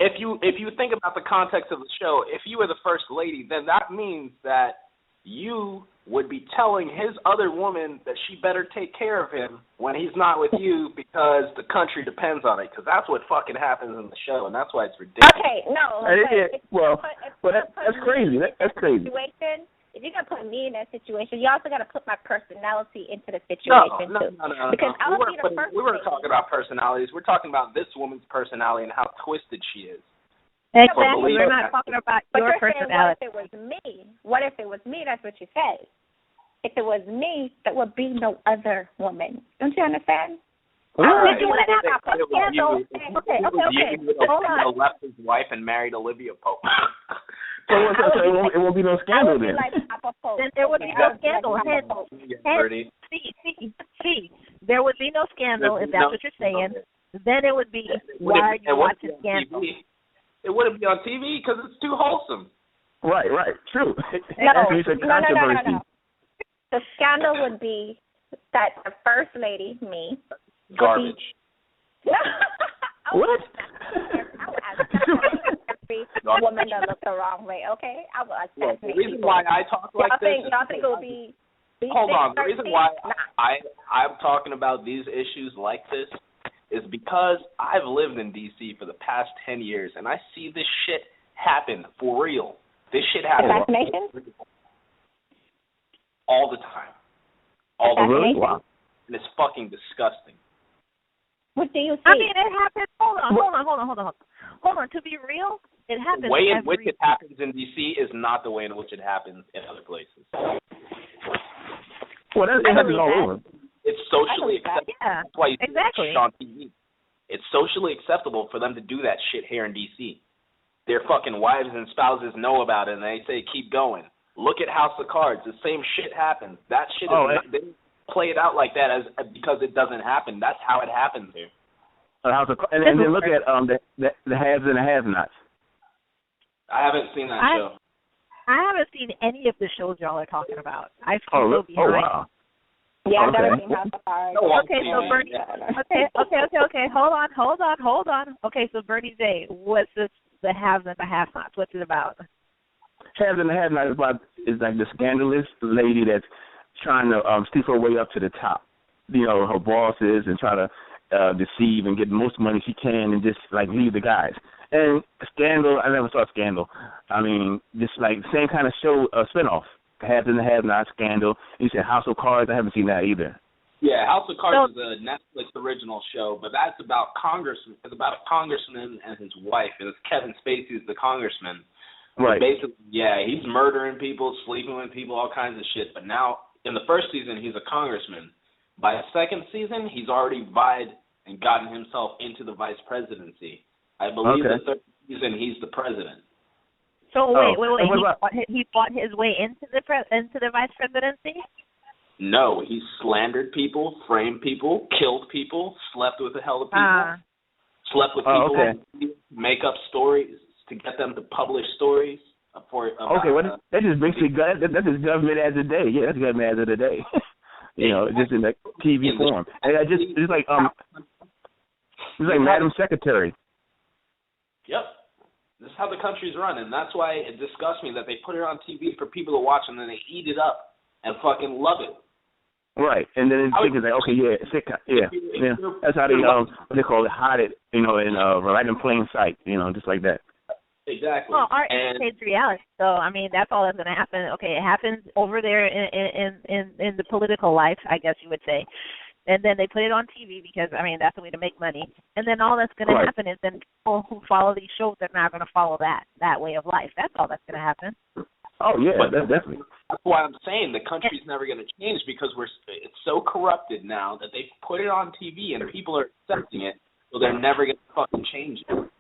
If you think about the context of the show, if you were the first lady, then that means that you would be telling his other woman that she better take care of him when he's not with you because the country depends on it. Because that's what fucking happens in the show, and that's why it's ridiculous. Okay, no. That's crazy. That's crazy. If you're going to put me in that situation, you also got to put my personality into the situation, too. No. Because we weren't talking about personalities. We're talking about this woman's personality and how twisted she is. Exactly. We're not talking about your personality. What if it was me? That's what you said. If it was me, there would be no other woman. Don't you understand? Right. You want to have a scandal? Okay. Hold on. Left his wife and married Olivia Pope. So it won't be no scandal then. Then there would be no scandal. See, there would be no scandal if that's what you're saying. Then it would be, why are you watching scandal? It wouldn't be on TV because it's too wholesome. Right, true. No. The scandal would be that the first lady, me, garbage. What? Every woman that looks the wrong way, okay? I will assassinate the reason why I talk like this... Y'all think it will be... Hold on. The reason why I'm talking about these issues like this is because I've lived in D.C. for the past 10 years, and I see this shit happen for real. This shit happens all the time. All the time. Wow. And it's fucking disgusting. What do you see? I mean, it happens. Hold on. To be real, it happens. The way in which it happens in D.C. is not the way in which it happens in other places. Well, it happens all over. It's socially acceptable. Yeah, that's why you see exactly. it on TV. It's socially acceptable for them to do that shit here in D.C. Their fucking wives and spouses know about it, and they say, keep going. Look at House of Cards. The same shit happens. That shit they didn't play it out like that because it doesn't happen. That's how it happens here. House of Cards. And then look at the haves and the have-nots. I haven't seen that show. I haven't seen any of the shows y'all are talking about. I still go behind. Wow. Yeah, I've never seen House of Cards. Okay, so Bernie. Okay. Hold on. Okay, so Bernie J, what's the haves and the have-nots? What's it about? Haves and the have-nots is like the scandalous lady that's trying to steep her way up to the top. You know, her bosses and try to deceive and get the most money she can and just like leave the guys. And Scandal, I never saw Scandal. I mean, just like same kind of show, spinoff. Haves and the have-nots, Scandal. You said House of Cards. I haven't seen that either. Yeah, House of Cards is a Netflix original show, but that's about congressman. It's about a congressman and his wife. And it's Kevin Spacey is the congressman. Right. Basically, yeah, he's murdering people, sleeping with people, all kinds of shit. But now, in the first season, he's a congressman. By the second season, he's already vied and gotten himself into the vice presidency. I believe the third season he's the president. So wait. He fought his way into the vice presidency? No, he slandered people, framed people, killed people, slept with a hell of people, slept with people, make up stories to get them to publish stories. That just basically that's his government as a day. Yeah, that's government as of the day. Just in the TV form. And it's like Madam Secretary. Yep. This is how the country's run, and that's why it disgusts me that they put it on TV for people to watch, and then they eat it up and fucking love it. Right, and then it's like, That's how they what they call it, hide it, right in plain sight, just like that. Exactly. Well, art imitates reality, so I mean that's all that's going to happen. Okay, it happens over there in the political life, I guess you would say, and then they put it on TV because I mean that's the way to make money. And then all that's going to happen is then people who follow these shows are not going to follow that way of life. That's all that's going to happen. Oh yeah, that's definitely. That's why I'm saying the country's never going to change because it's so corrupted now that they put it on TV and people are accepting it, so they're never going to fucking change it.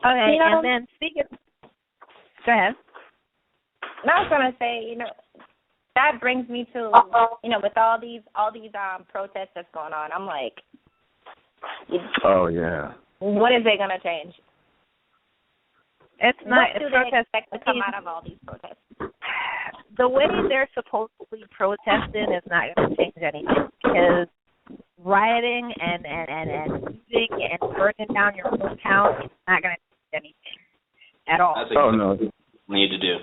Okay, and then speaking. Go ahead. I was going to say, that brings me to, with all these protests that's going on, I'm like, oh yeah. What is it going to change? It's not. What do they expect to come out of all these protests? The way they're supposedly protesting is not going to change anything because rioting and looting and burning down your own town is not going to change anything at all. That's exactly what we need to do.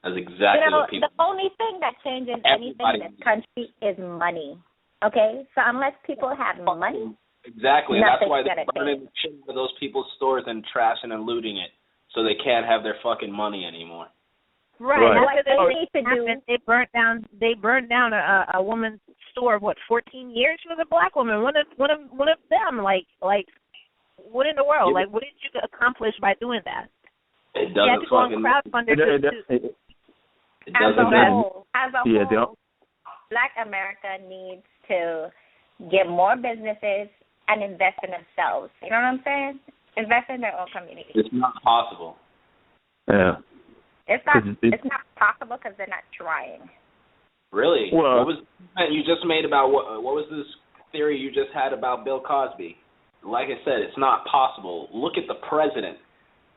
That's exactly what people. The only thing that changes anything in this country is money. Okay, so unless people have money, exactly. That's why they're burning the shit out of those people's stores and trashing and looting it. So they can't have their fucking money anymore. Right. What they need to do. They burned down a woman's store. 14 years? She was a black woman. One of them. Like what in the world? Like what did you accomplish by doing that? It doesn't you had to go on crowdfunder as a whole, Black America needs to get more businesses and invest in themselves. You know what I'm saying? Invest in their own community. It's not possible. Yeah. It's not possible because they're not trying. Really? Well, what was you just made about what was this theory you just had about Bill Cosby? Like I said, it's not possible. Look at the president.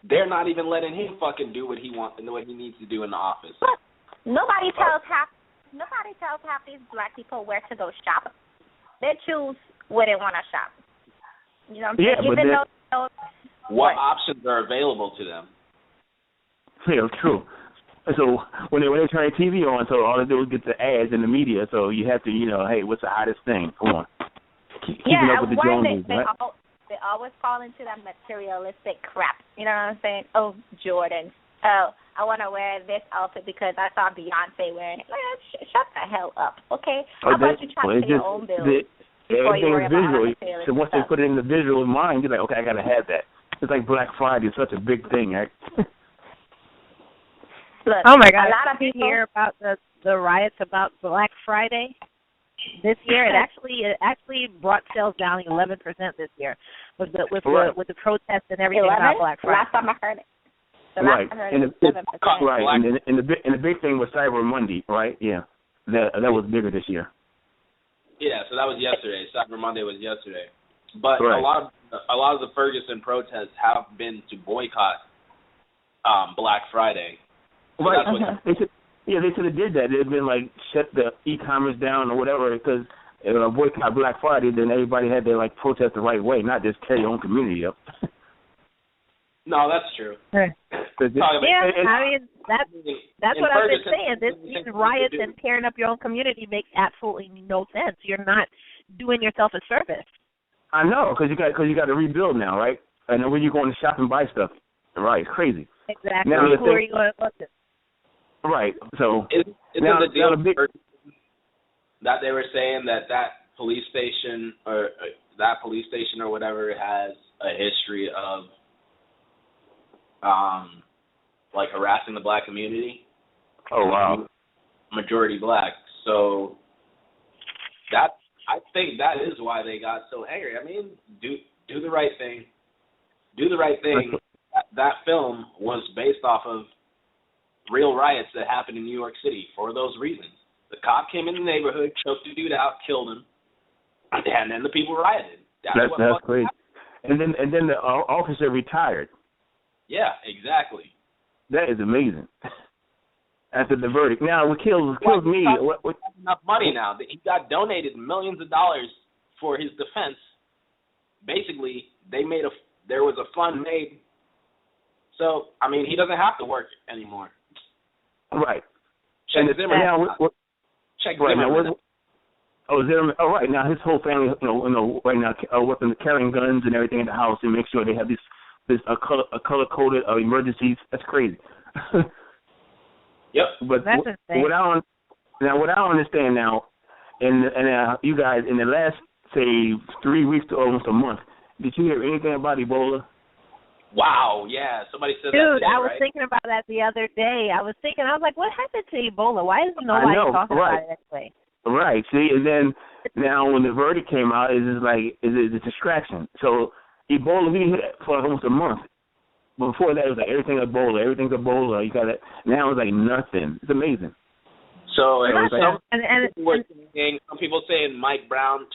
They're not even letting him fucking do what he wants and what he needs to do in the office. But nobody tells half these black people where to go shop. They choose where they want to shop. You know what I'm saying? What options are available to them? Yeah, true. So when they turn the TV on, so all they do is get the ads in the media. So you have to, hey, what's the hottest thing? Come on, keeping up with the Joneses, right? They always fall into that materialistic crap. You know what I'm saying? Oh, Jordan. Oh, I want to wear this outfit because I saw Beyonce wearing it. Shut the hell up, okay? How about you try to pay your own bills? Everything is visual. So once they put it in the visual mind, you're like, okay, I got to have that. It's like Black Friday is such a big thing, right? Look, oh my God! A lot of people hear about the riots about Black Friday this year. It actually brought sales down 11% this year with the protests and everything 11? about Black Friday. Last time I heard it. Right. And the big thing was Cyber Monday, right? Yeah, that was bigger this year. Yeah, so that was yesterday. Cyber Monday was yesterday. But a lot of the Ferguson protests have been to boycott Black Friday. So right. They should have did that. They'd been like shut the e-commerce down or whatever because boycott Black Friday. Then everybody had to like protest the right way, not just tear your own community up. No, that's true. I mean that's what I've been saying. These riots and tearing up your own community makes absolutely no sense. You're not doing yourself a service. I know, because you got to rebuild now, right? And then when you go to shop and buy stuff, right? It's crazy. Exactly. Now, who are you going to look at? Right. So isn't the deal that they were saying that police station or whatever has a history of like harassing the black community? Oh wow. Majority black. So that I think that is why they got so angry. I mean, do the right thing. Do the right thing. That film was based off of real riots that happened in New York City for those reasons. The cop came in the neighborhood, choked the dude out, killed him, and then the people rioted. That's crazy. And then the officer retired. Yeah, exactly. That is amazing. After the verdict. Now, what kills me... What enough money now. He got donated millions of dollars for his defense. Basically, there was a fund made. So, I mean, he doesn't have to work anymore. Right. Check Zimmerman. Check Zimmerman. Zimmerman. Oh, right. Now, his whole family, right now, carrying guns and everything in the house and make sure they have this color-coded emergencies. That's crazy. Yep. But that's insane. What I don't understand now, and you guys, in the last, say, 3 weeks to almost a month, did you hear anything about Ebola? Wow, yeah. Somebody said that Dude, today, I was right? thinking about that the other day. I was like, what happened to Ebola? Why is nobody talking about it anyway? Right. See, and then now when the verdict came out, it's a distraction. So Ebola, we hit it for almost a month. Before that, it was like everything's Ebola. You got it. Now it's like nothing. It's amazing. So some people saying Mike Brown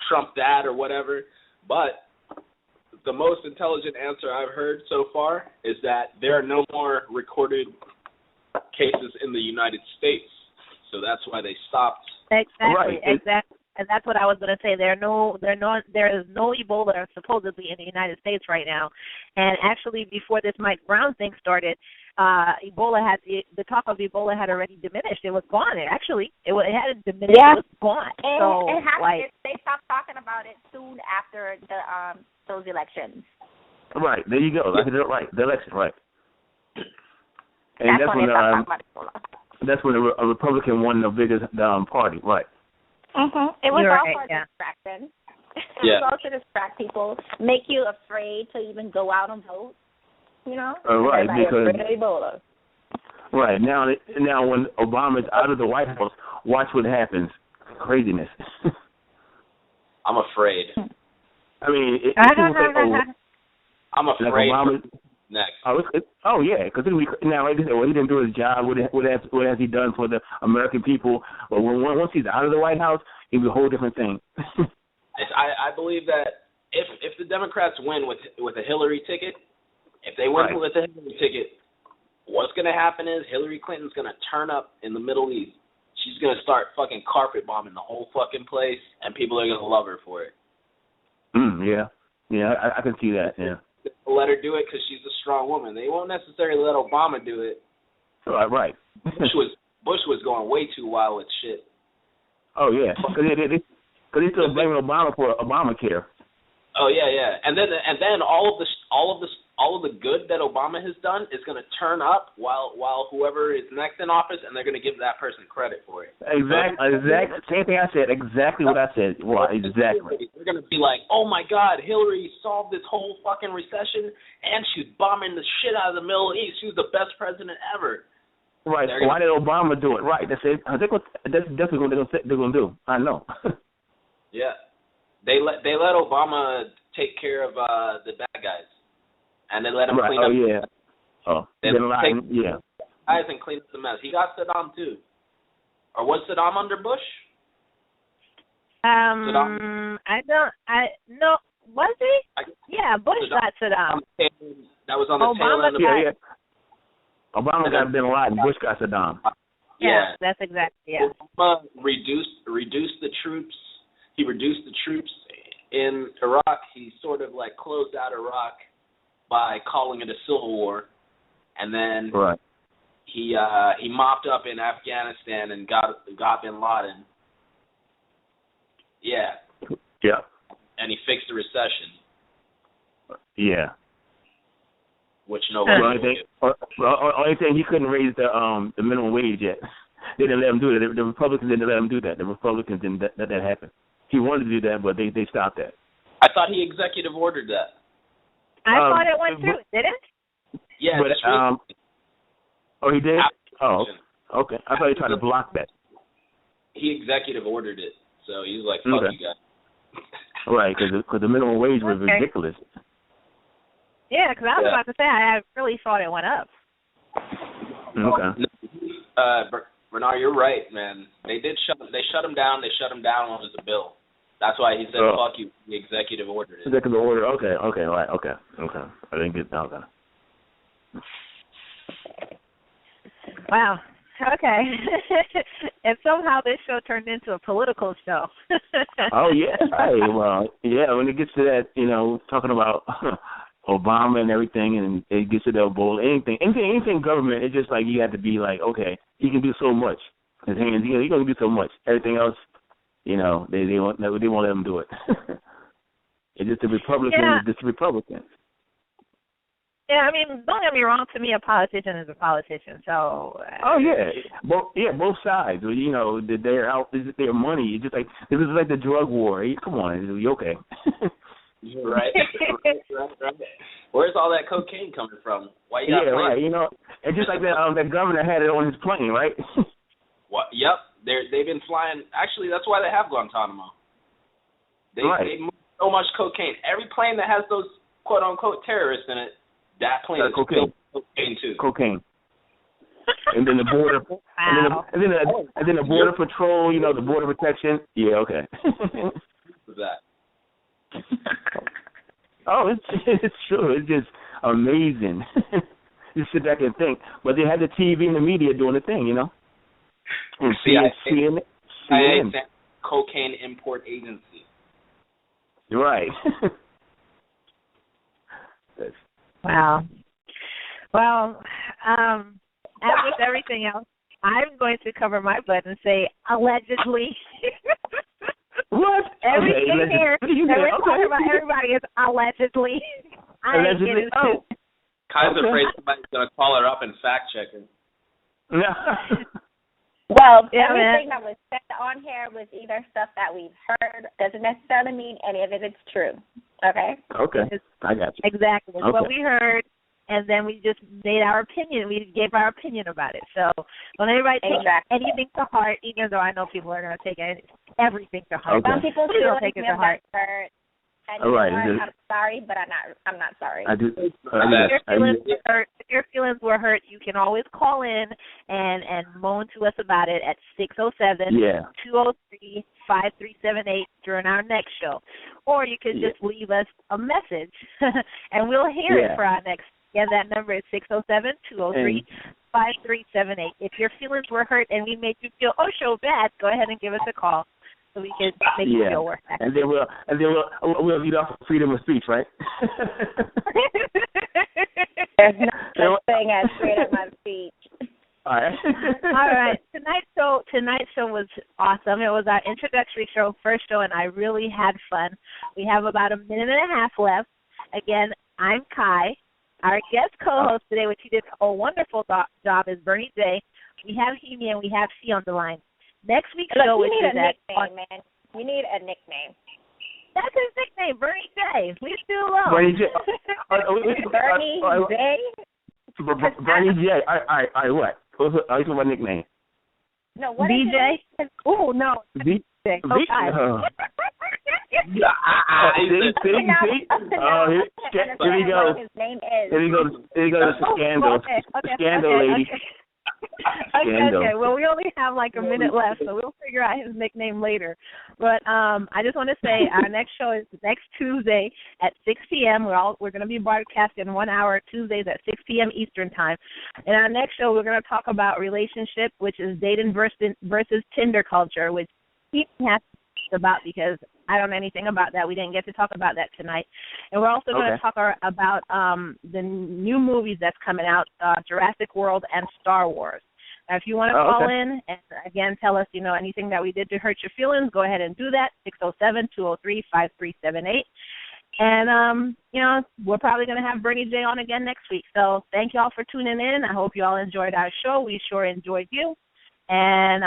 trumped that or whatever, but the most intelligent answer I've heard so far is that there are no more recorded cases in the United States, so that's why they stopped. Exactly. And that's what I was going to say. There is no Ebola supposedly in the United States right now. And actually, before this Mike Brown thing started, the talk of Ebola had already diminished. It was gone. It hadn't diminished. Yeah. It was gone. They stopped talking about it soon after those elections. Right. There you go. Right. The election. Right. And that's when a Republican won the biggest party. Right. It was all for distraction. Yeah. It was all to distract people, make you afraid to even go out and vote. Right, because afraid of Ebola. Right now when Obama's out of the White House, watch what happens. Craziness. I'm afraid. I mean, I'm afraid. Like next. Yeah, because now like they say, he didn't do his job. What has he done for the American people? But once he's out of the White House, it'll be a whole different thing. I believe that if the Democrats win with a Hillary ticket, if they win with a Hillary ticket, what's going to happen is Hillary Clinton's going to turn up in the Middle East. She's going to start fucking carpet bombing the whole fucking place, and people are going to love her for it. Yeah, I can see that. Yeah. Let her do it because she's a strong woman. They won't necessarily let Obama do it. Right. Bush was going way too wild with shit. Oh yeah, because they still blaming Obama for Obamacare. Oh yeah, and then all of the good that Obama has done is going to turn up while whoever is next in office, and they're going to give that person credit for it. Exactly. Same thing I said. Exactly what I said. Well, exactly. They're going to be like, oh my God, Hillary solved this whole fucking recession, and she's bombing the shit out of the Middle East. She was the best president ever. Right. Why did Obama do it? Right. That's definitely what they're going to do. I know. Yeah. They let Obama take care of the bad guys, and they let him clean up. Oh yeah. Oh, they take guys and clean up the mess. He got Saddam too, or was Saddam under Bush? Saddam? No. Was he? Yeah, Bush got Saddam. That was on the tail end of Bush. Yeah. Obama got Bin Laden. Bush got Saddam. Yeah, that's exactly. Yeah. Obama reduced the troops. He reduced the troops in Iraq. He sort of like closed out Iraq by calling it a civil war, and then he mopped up in Afghanistan and got Bin Laden. Yeah. Yeah. And he fixed the recession. Yeah. Which nobody only thing he couldn't raise the minimum wage yet. They didn't let him do it. The Republicans didn't let him do that. The Republicans didn't let that happen. He wanted to do that, but they stopped that. I thought he executive ordered that. I thought it went through, did it? Yeah. He did? Oh, okay. I thought he tried to block that. He executive ordered it. So he's like, fuck Okay. you guys. Right, because the minimum wage was ridiculous. Yeah, because I was about to say I really thought it went up. Okay. Bernard, you're right, man. They shut him down. They shut him down when it was a bill. That's why he said, fuck you. The executive ordered it. Executive order. Okay, right. Okay. I didn't get that. Okay. Wow. Okay. And somehow this show turned into a political show. Oh, yeah. Hey, well, yeah, when it gets to that, talking about Obama and everything, and it gets to that bowl, anything government, it's just like you have to be like, okay, he can do so much. His hands, he can do so much. Everything else, they won't let him do it. It's just the Republicans. Yeah. It's just the Republicans. Yeah, I mean, don't get me wrong. To me, a politician is a politician. So. Oh yeah, both sides. They're out. Their money. It's just like this is like the drug war. Come on, you okay? Right. Where's all that cocaine coming from? Why you got right. And just like that governor had it on his plane, right? What? Yep. They've been flying. Actually, that's why they have Guantanamo. They move so much cocaine. Every plane that has those quote unquote terrorists in it, that plane is filled with cocaine too. Cocaine. And then the border, wow. and then the border patrol. The border protection. Yeah. Okay. What's that? Oh, it's true. It's just amazing. You sit back and think, but they had the TV and the media doing the thing, And CNN. Cocaine Import Agency. Right. Wow. Well, as with everything else, I'm going to cover my butt and say allegedly. What? Everything here that we're talking about everybody is allegedly. Allegedly. Oh. Kai's afraid somebody's going to call her up and fact check her. Well, everything that was said on here was either stuff that we've heard. Doesn't necessarily mean any of it is true. Okay? Okay. I got you. Exactly. It's what we heard, and then we just made our opinion. We gave our opinion about it. So don't everybody take anything to heart, even though I know people are going to take everything to heart. Some people still take it to heart. And I'm sorry, but I'm not sorry. I do. If your feelings were hurt, you can always call in and moan to us about it at 607-203-5378 during our next show. Or you can just leave us a message, and we'll hear it for our next. Again, that number is 607-203-5378. If your feelings were hurt and we made you feel so bad, go ahead and give us a call. So we can make you feel worse. And then we'll lead off freedom of speech, right? There's no such thing as freedom of speech. All right. All right. Tonight's show was awesome. It was our introductory show, first show, and I really had fun. We have about a minute and a half left. Again, I'm Kai. Our guest co-host today, which he did a wonderful job, is Bernie J. We have Hemi and we have C on the line. Next week's show, you need a nickname, man. You need a nickname. That's his nickname, Bernie J. Leave it alone. Bernie J. Bernie J. Bernie J. I what? What's my nickname? No, what BJ? is it? Oh no. BJ. Okay. See? Oh, here he goes. His name is. Here he goes. The scandal. The scandal lady. Okay. Well, we only have like a minute left, so we'll figure out his nickname later. But I just want to say our next show is next Tuesday at 6 p.m. We're going to be broadcasting 1 hour Tuesdays at 6 p.m. Eastern time. And our next show, we're going to talk about relationship, which is dating versus Tinder culture, which he has to about because I don't know anything about that. We didn't get to talk about that tonight. And we're also going to talk about the new movies that's coming out, Jurassic World and Star Wars. Now, if you want to call in and, again, tell us, anything that we did to hurt your feelings, go ahead and do that, 607-203-5378. And, we're probably going to have Bernie J on again next week. So thank you all for tuning in. I hope you all enjoyed our show. We sure enjoyed you. And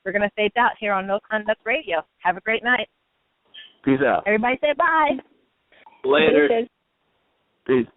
we're going to fade out here on No Conduct Radio. Have a great night. Peace out. Everybody say bye. Later. Peace.